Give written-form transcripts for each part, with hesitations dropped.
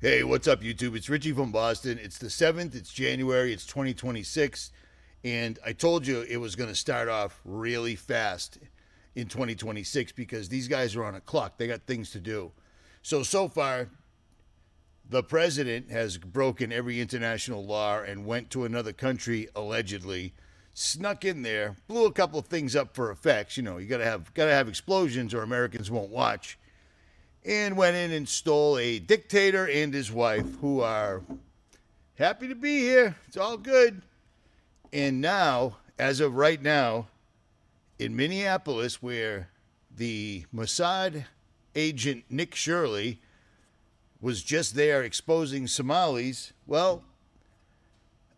Hey, what's up, YouTube? It's Richie from Boston. It's the 7th, it's January, it's 2026, and I told you it was going to start off really fast in 2026 because these guys are on a clock. They got things to do. So far, the president has broken every international law and went to another country, allegedly, snuck in there, blew a couple of things up for effects. You know, you gotta have explosions or Americans won't watch, and went in and stole a dictator and his wife, who are happy to be here. It's all good. And now, as of right now, in Minneapolis, where the Mossad agent Nick Shirley was just there exposing Somalis, well,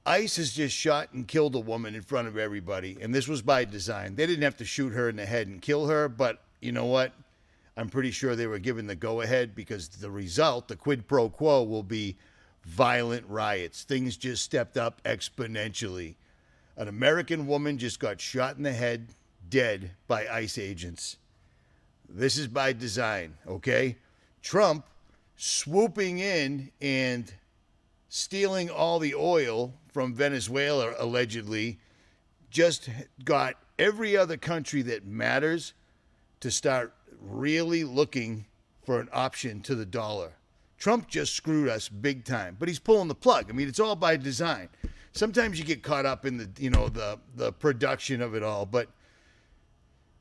ICE has just shot and killed a woman in front of everybody. And this was by design. They didn't have to shoot her in the head and kill her, but you know what? I'm pretty sure they were given the go-ahead because the result, the quid pro quo, will be violent riots. Things just stepped up exponentially. An American woman just got shot in the head, dead by ICE agents. This is by design, okay? Trump swooping in and stealing all the oil from Venezuela, allegedly, just got every other country that matters to start really looking for an option to the dollar. Trump just screwed us big time, but he's pulling the plug. I mean, it's all by design. Sometimes you get caught up in the production of it all, but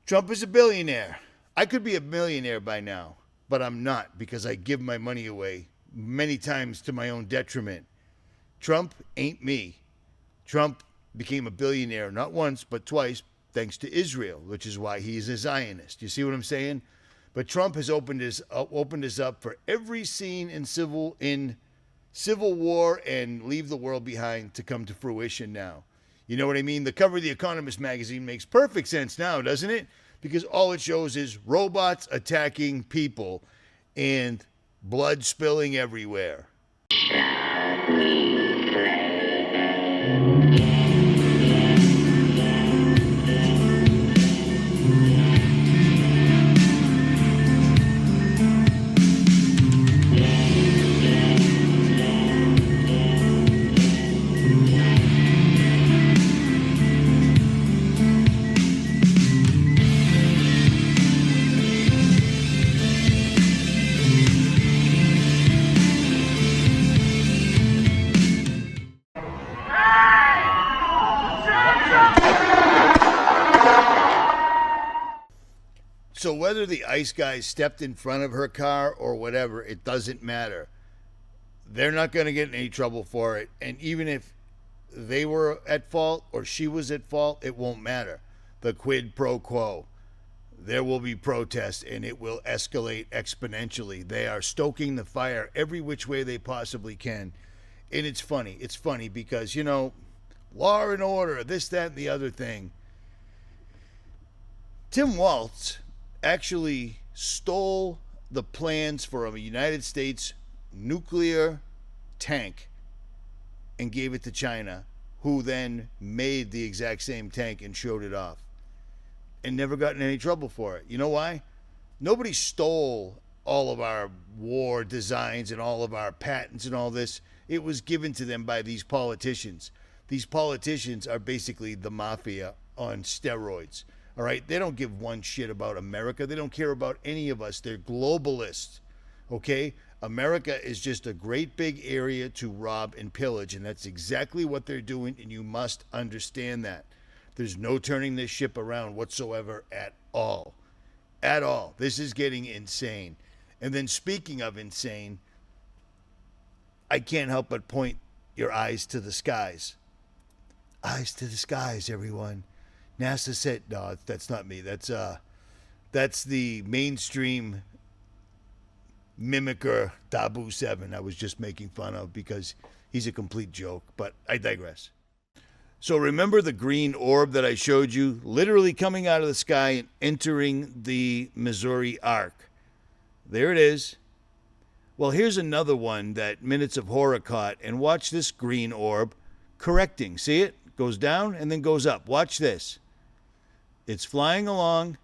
Trump is a billionaire. I could be a millionaire by now, but I'm not because I give my money away many times to my own detriment. Trump ain't me. Trump became a billionaire not once, but twice, thanks to Israel, which is why he's a Zionist. You see what I'm saying? But Trump has opened us up for every scene in civil war and leave the world behind to come to fruition now. You know what I mean? The cover of the Economist magazine makes perfect sense now, doesn't it? Because all it shows is robots attacking people and blood spilling everywhere. So whether the ICE guys stepped in front of her car or whatever, it doesn't matter. They're not going to get in any trouble for it. And even if they were at fault or she was at fault, it won't matter. The quid pro quo. There will be protests and it will escalate exponentially. They are stoking the fire every which way they possibly can. And it's funny. It's funny because, you know, law and order, this, that, and the other thing. Tim Walz actually stole the plans for a United States nuclear tank and gave it to China, who then made the exact same tank and showed it off and never got in any trouble for it. You know why? Nobody stole all of our war designs and all of our patents and all this. It was given to them by these politicians. These politicians are basically the mafia on steroids. All right, they don't give one shit about America. They don't care about any of us. They're globalists. Okay? America is just a great big area to rob and pillage, and that's exactly what they're doing, and you must understand that. There's no turning this ship around whatsoever at all. At all. This is getting insane. And then speaking of insane, I can't help but point your eyes to the skies. Eyes to the skies, everyone. NASA said, no, that's not me. That's the mainstream mimicker Dabu 7 I was just making fun of because he's a complete joke, but I digress. So remember the green orb that I showed you literally coming out of the sky and entering the Missouri Arc? There it is. Well, here's another one that Minutes of Horror caught, and watch this green orb correcting. See it? Goes down and then goes up. Watch this. It's flying along,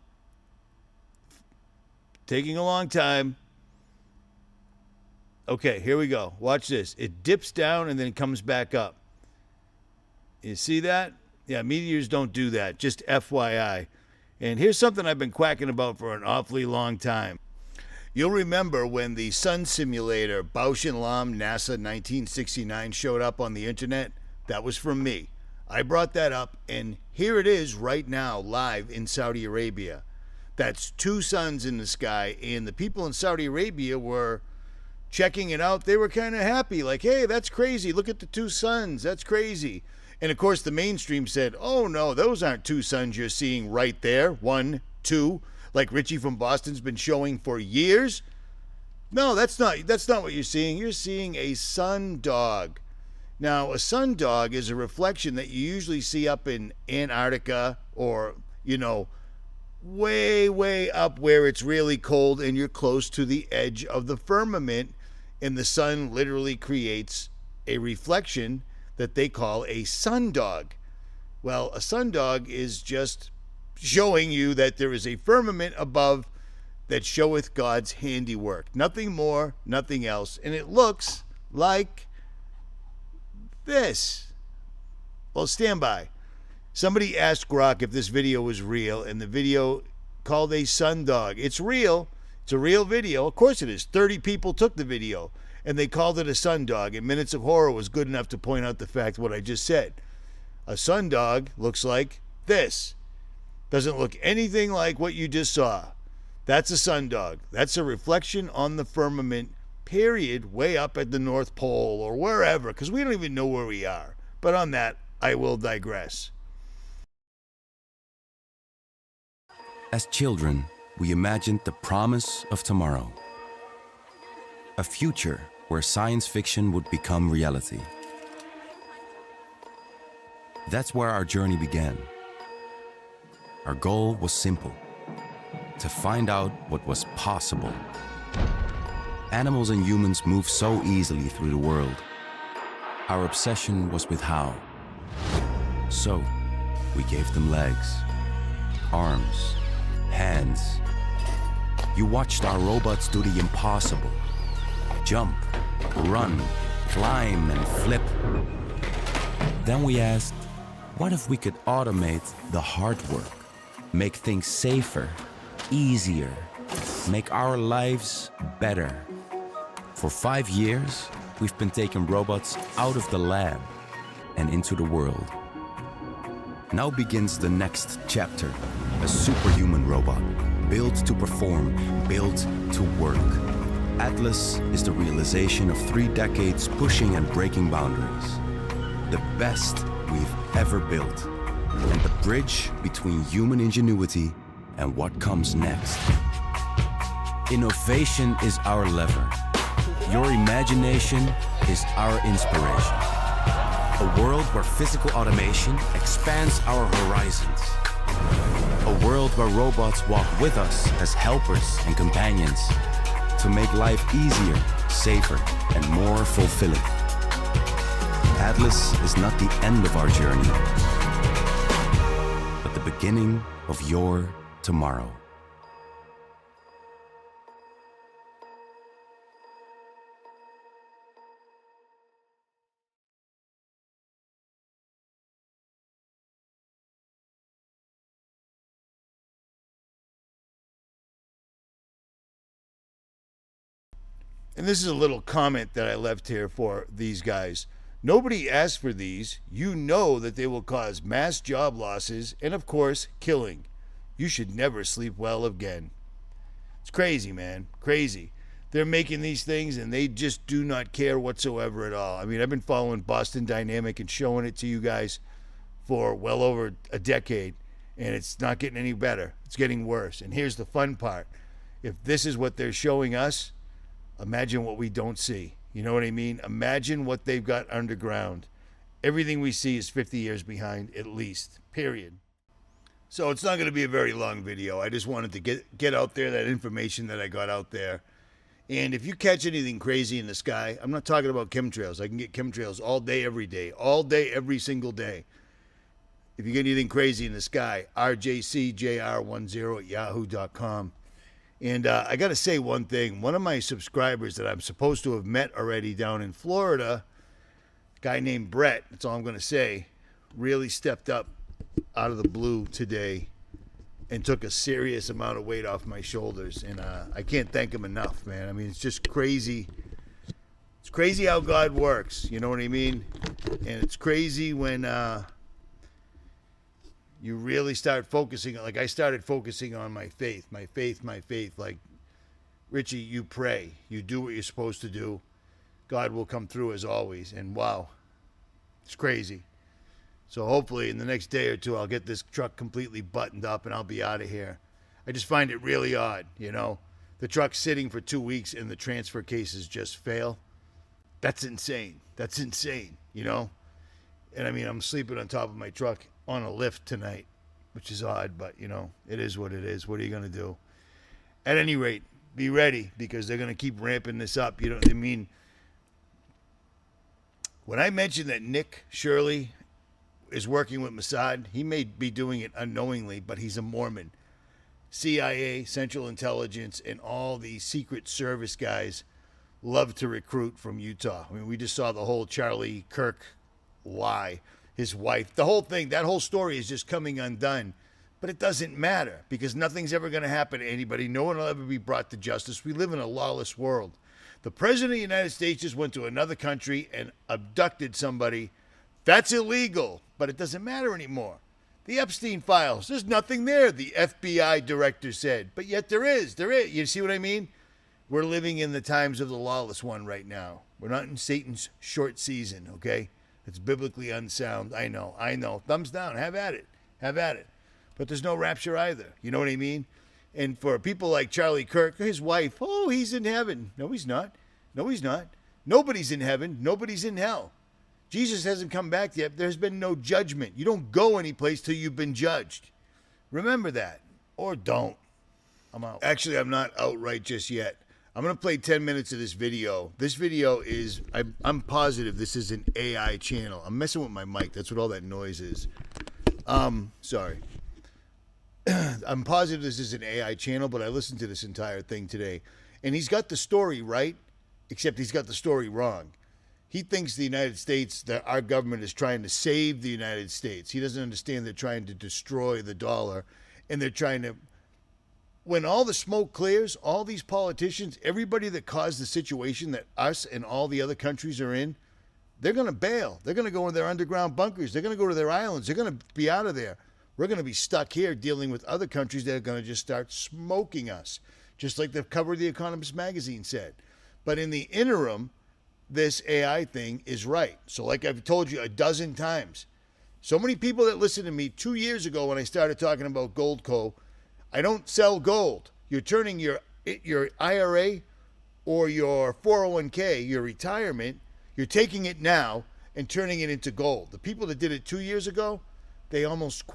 taking a long time. Okay, here we go. Watch this. It dips down and then comes back up. You see that? Yeah, meteors don't do that. Just FYI. And here's something I've been quacking about for an awfully long time. You'll remember when the sun simulator Bausch and Lomb NASA 1969 showed up on the internet? That was from me. I brought that up, and here it is right now, live in Saudi Arabia. That's two suns in the sky, and the people in Saudi Arabia were checking it out. They were kind of happy, like, hey, that's crazy. Look at the two suns. That's crazy. And of course, the mainstream said, oh no, those aren't two suns you're seeing right there. 1, 2, like Richie from Boston's been showing for years. No, that's not what you're seeing. You're seeing a sun dog. Now, a sun dog is a reflection that you usually see up in Antarctica or, way, way up where it's really cold and you're close to the edge of the firmament, and the sun literally creates a reflection that they call a sundog. Well, a sundog is just showing you that there is a firmament above that showeth God's handiwork. Nothing more, nothing else. And it looks like this. Well, stand by. Somebody asked Grok if this video was real, and the video called a sundog. It's real. It's a real video. Of course it is. 30 people took the video, and they called it a sundog. And Minutes of Horror was good enough to point out the fact what I just said. A sundog looks like this. Doesn't look anything like what you just saw. That's a sundog. That's a reflection on the firmament, period, way up at the North Pole or wherever, because we don't even know where we are. But on that, I will digress. As children, we imagined the promise of tomorrow. A future where science fiction would become reality. That's where our journey began. Our goal was simple: to find out what was possible. Animals and humans move so easily through the world. Our obsession was with how. So, we gave them legs, arms, hands. You watched our robots do the impossible. Jump, run, climb, and flip. Then we asked, what if we could automate the hard work? Make things safer, easier, make our lives better. For 5 years, we've been taking robots out of the lab and into the world. Now begins the next chapter, a superhuman robot, built to perform, built to work. Atlas is the realization of 3 decades pushing and breaking boundaries. The best we've ever built, and the bridge between human ingenuity and what comes next. Innovation is our lever. Your imagination is our inspiration. A world where physical automation expands our horizons. A world where robots walk with us as helpers and companions to make life easier, safer, and more fulfilling. Atlas is not the end of our journey, but the beginning of your tomorrow. And this is a little comment that I left here for these guys. Nobody asked for these. You know that they will cause mass job losses and, of course, killing. You should never sleep well again. It's crazy, man. Crazy. They're making these things and they just do not care whatsoever at all. I mean, I've been following Boston Dynamic and showing it to you guys for well over a decade, and it's not getting any better. It's getting worse. And here's the fun part. If this is what they're showing us, imagine what we don't see. You know what I mean? Imagine what they've got underground. Everything we see is 50 years behind, at least, period. So it's not going to be a very long video. I just wanted to get out there that information that I got out there. And if you catch anything crazy in the sky, I'm not talking about chemtrails. I can get chemtrails all day, every single day. If you get anything crazy in the sky, rjcjr10 at yahoo.com. And I got to say one thing. One of my subscribers that I'm supposed to have met already down in Florida, a guy named Brett, that's all I'm going to say, really stepped up out of the blue today and took a serious amount of weight off my shoulders. And I can't thank him enough, man. I mean, it's just crazy. It's crazy how God works. You know what I mean? And it's crazy when you really start focusing. Like I started focusing on my faith. Like, Richie, you pray. You do what you're supposed to do. God will come through as always. And wow, it's crazy. So hopefully in the next day or two, I'll get this truck completely buttoned up and I'll be out of here. I just find it really odd, you know. The truck's sitting for 2 weeks and the transfer cases just fail. That's insane. That's insane, you know. And I mean, I'm sleeping on top of my truck on a lift tonight, which is odd, but you know, it is what it is. What are you going to do? At any rate, be ready because they're going to keep ramping this up. You know what I mean? When I mentioned that Nick Shirley is working with Mossad, he may be doing it unknowingly, but he's a Mormon. CIA, Central Intelligence, and all these Secret Service guys love to recruit from Utah. I mean, we just saw the whole Charlie Kirk lie. His wife, the whole thing, that whole story is just coming undone. But it doesn't matter because nothing's ever going to happen to anybody. No one will ever be brought to justice. We live in a lawless world. The President of the United States just went to another country and abducted somebody. That's illegal, but it doesn't matter anymore. The Epstein files, there's nothing there, the FBI director said. But yet there is. You see what I mean? We're living in the times of the lawless one right now. We're not in Satan's short season, okay? It's biblically unsound. I know. Thumbs down. Have at it. But there's no rapture either. You know what I mean? And for people like Charlie Kirk, his wife, oh, he's in heaven. No, he's not. Nobody's in heaven. Nobody's in hell. Jesus hasn't come back yet. There's been no judgment. You don't go anyplace till you've been judged. Remember that. Or don't. I'm out. Actually, I'm not out right just yet. I'm going to play 10 minutes of this video. This video is, I'm positive this is an AI channel. I'm messing with my mic. That's what all that noise is. Sorry. I'm positive this is an AI channel, but I listened to this entire thing today. And he's got the story right, except he's got the story wrong. He thinks the United States, that our government is trying to save the United States. He doesn't understand they're trying to destroy the dollar. And they're trying to, when all the smoke clears, all these politicians, everybody that caused the situation that us and all the other countries are in, they're going to bail. They're going to go in their underground bunkers. They're going to go to their islands. They're going to be out of there. We're going to be stuck here dealing with other countries that are going to just start smoking us, just like the cover of The Economist magazine said. But in the interim, this AI thing is right. So like I've told you a dozen times, so many people that listened to me 2 years ago when I started talking about Goldco, I don't sell gold. You're turning your IRA or your 401k, your retirement, you're taking it now and turning it into gold. The people that did it 2 years ago, they almost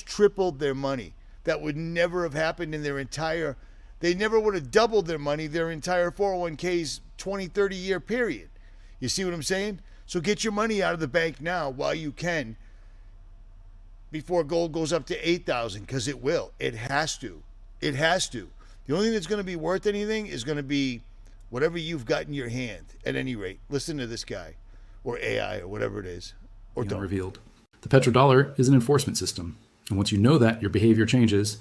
tripled their money. That would never have happened in their entire, they never would have doubled their money their entire 401k's 20, 30-year period. You see what I'm saying? So get your money out of the bank now while you can before gold goes up to 8,000, because it will. It has to. It has to. The only thing that's going to be worth anything is going to be whatever you've got in your hand. At any rate, listen to this guy or AI or whatever it is. Or don't. Revealed. The petrodollar is an enforcement system. And once you know that, your behavior changes.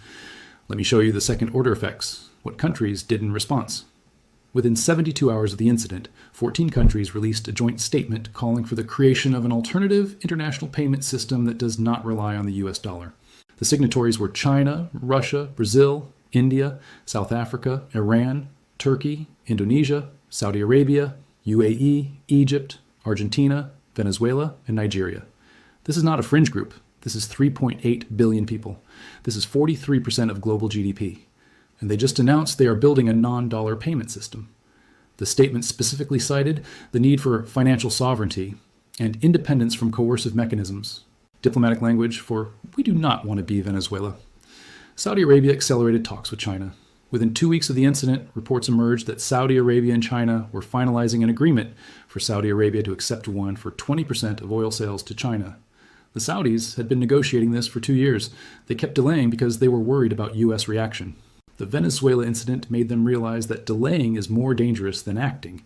Let me show you the second order effects, what countries did in response. Within 72 hours of the incident, 14 countries released a joint statement calling for the creation of an alternative international payment system that does not rely on the US dollar. The signatories were China, Russia, Brazil, India, South Africa, Iran, Turkey, Indonesia, Saudi Arabia, UAE, Egypt, Argentina, Venezuela, and Nigeria. This is not a fringe group. This is 3.8 billion people. This is 43% of global GDP. And they just announced they are building a non-dollar payment system. The statement specifically cited the need for financial sovereignty and independence from coercive mechanisms. Diplomatic language for, we do not want to be Venezuela. Saudi Arabia accelerated talks with China. Within 2 weeks of the incident, reports emerged that Saudi Arabia and China were finalizing an agreement for Saudi Arabia to accept one for 20% of oil sales to China. The Saudis had been negotiating this for 2 years. They kept delaying because they were worried about U.S. reaction. The Venezuela incident made them realize that delaying is more dangerous than acting.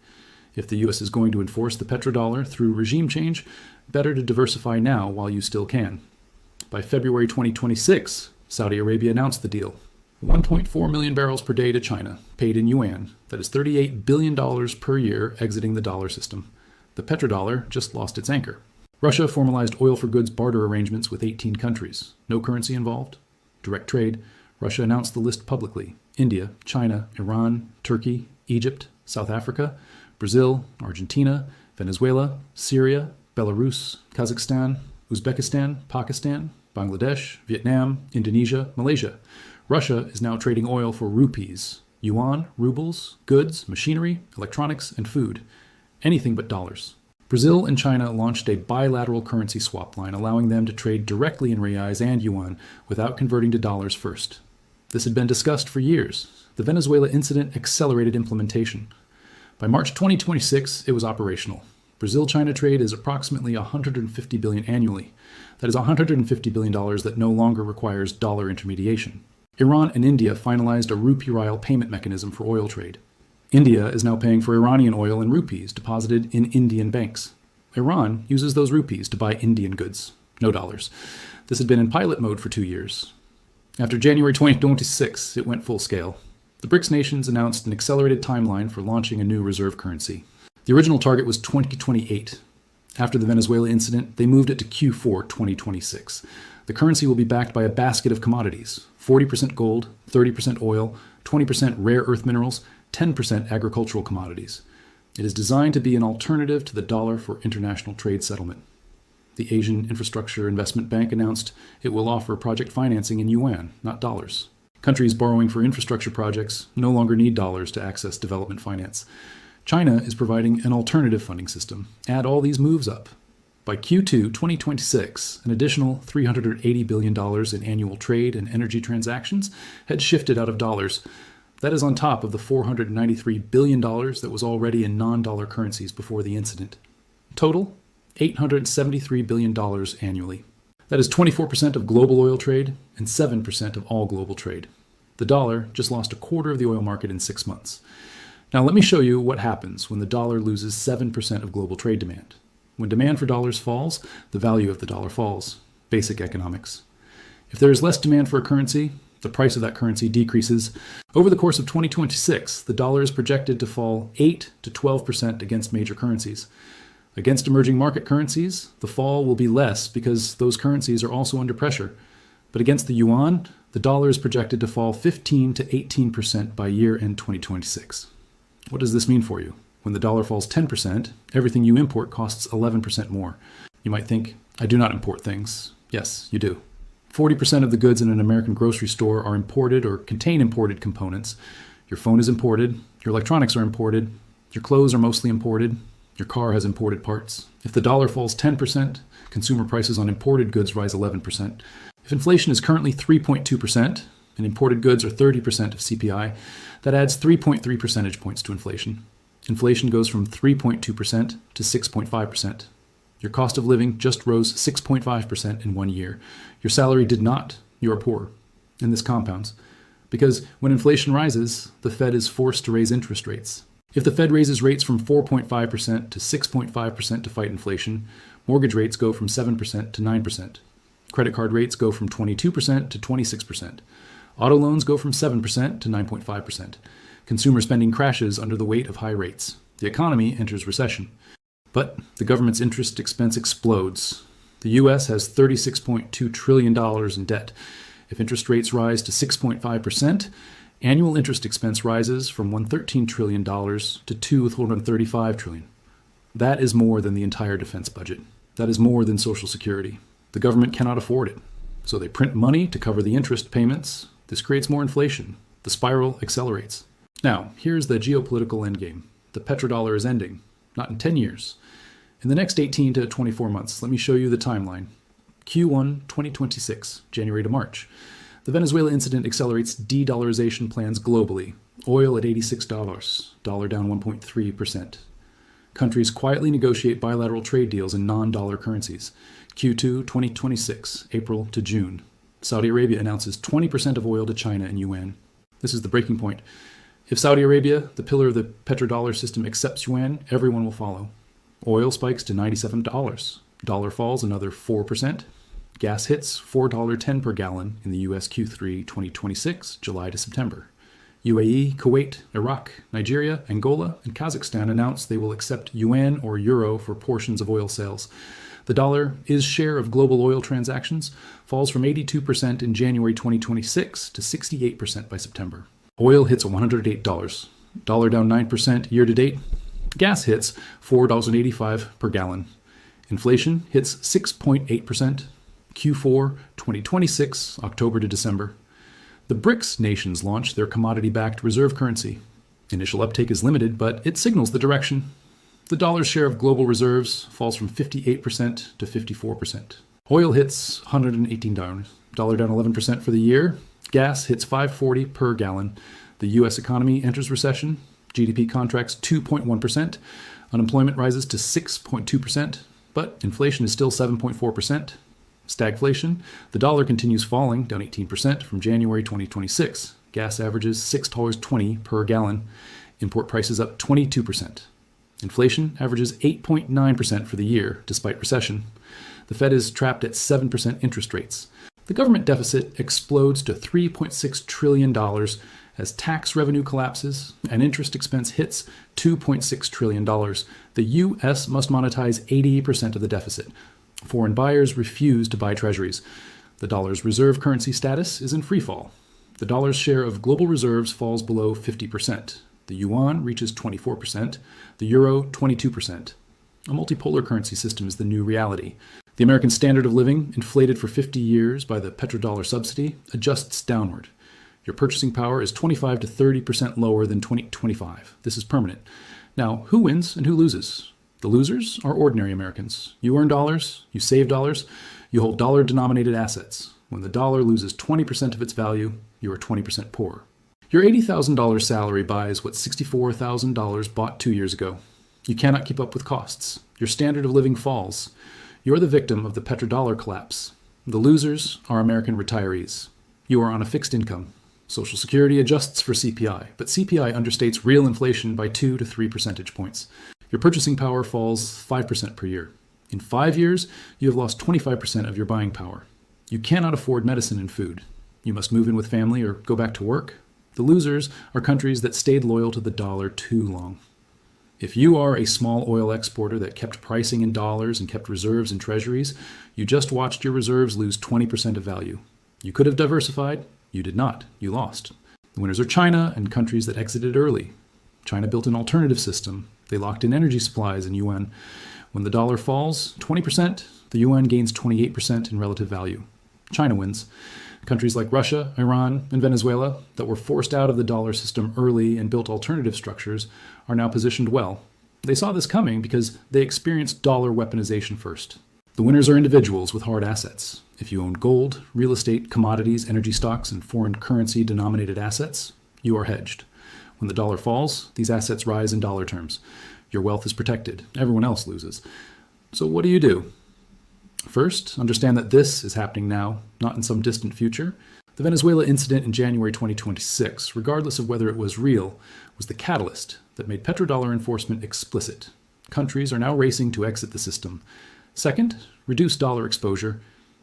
If the U.S. is going to enforce the petrodollar through regime change, better to diversify now while you still can. By February 2026, Saudi Arabia announced the deal. 1.4 million barrels per day to China, paid in yuan. That is $38 billion per year exiting the dollar system. The petrodollar just lost its anchor. Russia formalized oil for goods barter arrangements with 18 countries. No currency involved. Direct trade. Russia announced the list publicly. India, China, Iran, Turkey, Egypt, South Africa, Brazil, Argentina, Venezuela, Syria, Belarus, Kazakhstan, Uzbekistan, Pakistan, Bangladesh, Vietnam, Indonesia, Malaysia. Russia is now trading oil for rupees, yuan, rubles, goods, machinery, electronics, and food. Anything but dollars. Brazil and China launched a bilateral currency swap line, allowing them to trade directly in reais and yuan without converting to dollars first. This had been discussed for years. The Venezuela incident accelerated implementation. By March 2026, it was operational. Brazil-China trade is approximately $150 billion annually. That is $150 billion that no longer requires dollar intermediation. Iran and India finalized a rupee-rial payment mechanism for oil trade. India is now paying for Iranian oil in rupees deposited in Indian banks. Iran uses those rupees to buy Indian goods, no dollars. This had been in pilot mode for 2 years. After January 2026, it went full scale. The BRICS nations announced an accelerated timeline for launching a new reserve currency. The original target was 2028. After the Venezuela incident, they moved it to Q4 2026. The currency will be backed by a basket of commodities: 40% gold, 30% oil, 20% rare earth minerals, 10% agricultural commodities. It is designed to be an alternative to the dollar for international trade settlement. The Asian Infrastructure Investment Bank announced it will offer project financing in yuan, not dollars. Countries borrowing for infrastructure projects no longer need dollars to access development finance. China is providing an alternative funding system. Add all these moves up. By Q2 2026, an additional $380 billion in annual trade and energy transactions had shifted out of dollars. That is on top of the $493 billion that was already in non-dollar currencies before the incident. Total, $873 billion annually. That is 24% of global oil trade and 7% of all global trade. The dollar just lost a quarter of the oil market in 6 months. Now let me show you what happens when the dollar loses 7% of global trade demand. When demand for dollars falls, the value of the dollar falls. Basic economics. If there is less demand for a currency, the price of that currency decreases. Over the course of 2026, the dollar is projected to fall 8 to 12% against major currencies. Against emerging market currencies, the fall will be less because those currencies are also under pressure. But against the yuan, the dollar is projected to fall 15 to 18% by year-end 2026. What does this mean for you? When the dollar falls 10%, everything you import costs 11% more. You might think, I do not import things. Yes, you do. 40% of the goods in an American grocery store are imported or contain imported components. Your phone is imported, your electronics are imported, your clothes are mostly imported, your car has imported parts. If the dollar falls 10%, consumer prices on imported goods rise 11%. If inflation is currently 3.2% and imported goods are 30% of CPI, that adds 3.3 percentage points to inflation. Inflation goes from 3.2% to 6.5%. Your cost of living just rose 6.5% in 1 year. Your salary did not. You are poor. And this compounds. Because when inflation rises, the Fed is forced to raise interest rates. If the Fed raises rates from 4.5% to 6.5% to fight inflation, mortgage rates go from 7% to 9%. Credit card rates go from 22% to 26%. Auto loans go from 7% to 9.5%. Consumer spending crashes under the weight of high rates. The economy enters recession. But the government's interest expense explodes. The U.S. has $36.2 trillion in debt. If interest rates rise to 6.5%, annual interest expense rises from $113 trillion to $235 trillion. That is more than the entire defense budget. That is more than Social Security. The government cannot afford it. So they print money to cover the interest payments. This creates more inflation. The spiral accelerates. Now, here's the geopolitical endgame. The petrodollar is ending. Not in 10 years. In the next 18 to 24 months, let me show you the timeline. Q1 2026, January to March. The Venezuela incident accelerates de-dollarization plans globally. Oil at $86, dollar down 1.3%. Countries quietly negotiate bilateral trade deals in non-dollar currencies. Q2 2026, April to June. Saudi Arabia announces 20% of oil to China in yuan. This is the breaking point. If Saudi Arabia, the pillar of the petrodollar system, accepts yuan, everyone will follow. Oil spikes to $97. Dollar falls another 4%. Gas hits $4.10 per gallon in the US Q3 2026, July to September. UAE, Kuwait, Iraq, Nigeria, Angola, and Kazakhstan announced they will accept yuan or euro for portions of oil sales. The dollar's share of global oil transactions falls from 82% in January 2026 to 68% by September. Oil hits $108. Dollar down 9% year to date. Gas hits $4.85 per gallon. Inflation hits 6.8%. Q4 2026, October to December. The BRICS nations launch their commodity-backed reserve currency. Initial uptake is limited, but it signals the direction. The dollar's share of global reserves falls from 58% to 54%. Oil hits $118. Dollar down 11% for the year. Gas hits $5.40 per gallon. The U.S. economy enters recession. GDP contracts 2.1%. Unemployment rises to 6.2%, but inflation is still 7.4%. Stagflation, the dollar continues falling, down 18% from January 2026. Gas averages $6.20 per gallon. Import prices up 22%. Inflation averages 8.9% for the year, despite recession. The Fed is trapped at 7% interest rates. The government deficit explodes to $3.6 trillion as tax revenue collapses and interest expense hits $2.6 trillion. The U.S. must monetize 80% of the deficit. Foreign buyers refuse to buy treasuries. The dollar's reserve currency status is in freefall. The dollar's share of global reserves falls below 50%. The yuan reaches 24%, the euro 22%. A multipolar currency system is the new reality. The American standard of living, inflated for 50 years by the petrodollar subsidy, adjusts downward. Your purchasing power is 25 to 30% lower than 2025. This is permanent. Now, who wins and who loses? The losers are ordinary Americans. You earn dollars, you save dollars, you hold dollar-denominated assets. When the dollar loses 20% of its value, you are 20% poor. Your $80,000 salary buys what $64,000 bought 2 years ago. You cannot keep up with costs. Your standard of living falls. You're the victim of the petrodollar collapse. The losers are American retirees. You are on a fixed income. Social Security adjusts for CPI, but CPI understates real inflation by 2 to 3 percentage points. Your purchasing power falls 5% per year. In 5 years, you have lost 25% of your buying power. You cannot afford medicine and food. You must move in with family or go back to work. The losers are countries that stayed loyal to the dollar too long. If you are a small oil exporter that kept pricing in dollars and kept reserves in treasuries, you just watched your reserves lose 20% of value. You could have diversified. You did not. You lost. The winners are China and countries that exited early. China built an alternative system. They locked in energy supplies in yuan. When the dollar falls 20%, the yuan gains 28% in relative value. China wins. Countries like Russia, Iran, and Venezuela that were forced out of the dollar system early and built alternative structures are now positioned well. They saw this coming because they experienced dollar weaponization first. The winners are individuals with hard assets. If you own gold, real estate, commodities, energy stocks, and foreign currency denominated assets, you are hedged. When the dollar falls, these assets rise in dollar terms. Your wealth is protected. Everyone else loses. So what do you do? First, understand that this is happening now, not in some distant future. The Venezuela incident in January 2026, regardless of whether it was real, was the catalyst that made petrodollar enforcement explicit. Countries are now racing to exit the system. Second, reduce dollar exposure.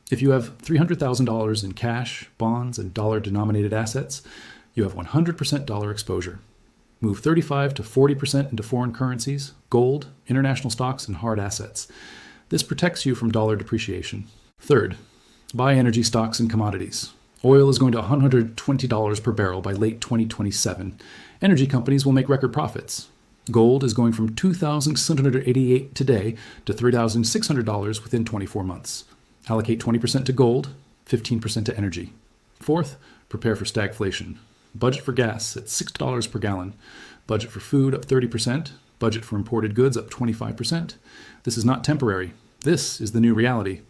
If you have $300,000 in cash, bonds, and dollar-denominated assets, you have 100% dollar exposure. Move 35 to 40% into foreign currencies, gold, international stocks, and hard assets. This protects you from dollar depreciation. Third, buy energy stocks and commodities. Oil is going to $120 per barrel by late 2027. Energy companies will make record profits. Gold is going from $2,688 today to $3,600 within 24 months. Allocate 20% to gold, 15% to energy. Fourth, prepare for stagflation. Budget for gas at $6 per gallon. Budget for food up 30%. Budget for imported goods up 25%. This is not temporary. This is the new reality.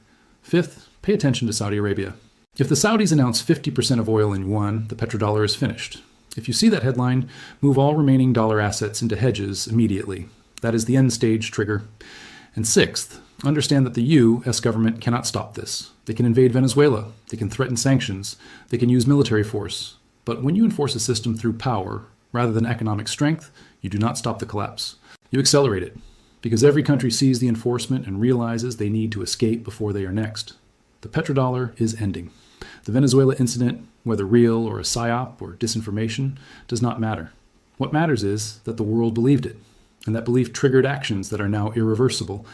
Fifth, pay attention to Saudi Arabia. If the Saudis announce 50% of oil in yuan, the petrodollar is finished. If you see that headline, move all remaining dollar assets into hedges immediately. That is the end stage trigger. And sixth, understand that the U.S. government cannot stop this. They can invade Venezuela. They can threaten sanctions. They can use military force. But when you enforce a system through power, rather than economic strength, you do not stop the collapse. You accelerate it, because every country sees the enforcement and realizes they need to escape before they are next. The petrodollar is ending. The Venezuela incident, whether real or a psyop or disinformation, does not matter. What matters is that the world believed it, and that belief triggered actions that are now irreversible.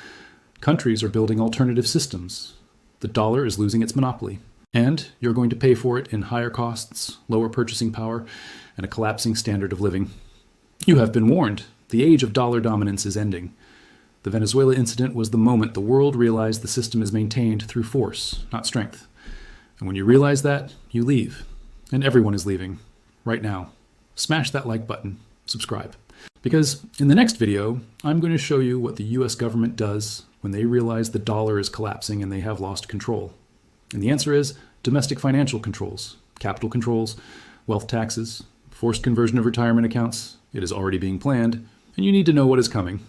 Countries are building alternative systems. The dollar is losing its monopoly, and you're going to pay for it in higher costs, lower purchasing power, and a collapsing standard of living. You have been warned. The age of dollar dominance is ending. The Venezuela incident was the moment the world realized the system is maintained through force, not strength. And when you realize that, you leave. And everyone is leaving. Right now. Smash that like button. Subscribe. Because in the next video, I'm going to show you what the US government does when they realize the dollar is collapsing and they have lost control. And the answer is domestic financial controls, capital controls, wealth taxes, forced conversion of retirement accounts. It is already being planned, and you need to know what is coming.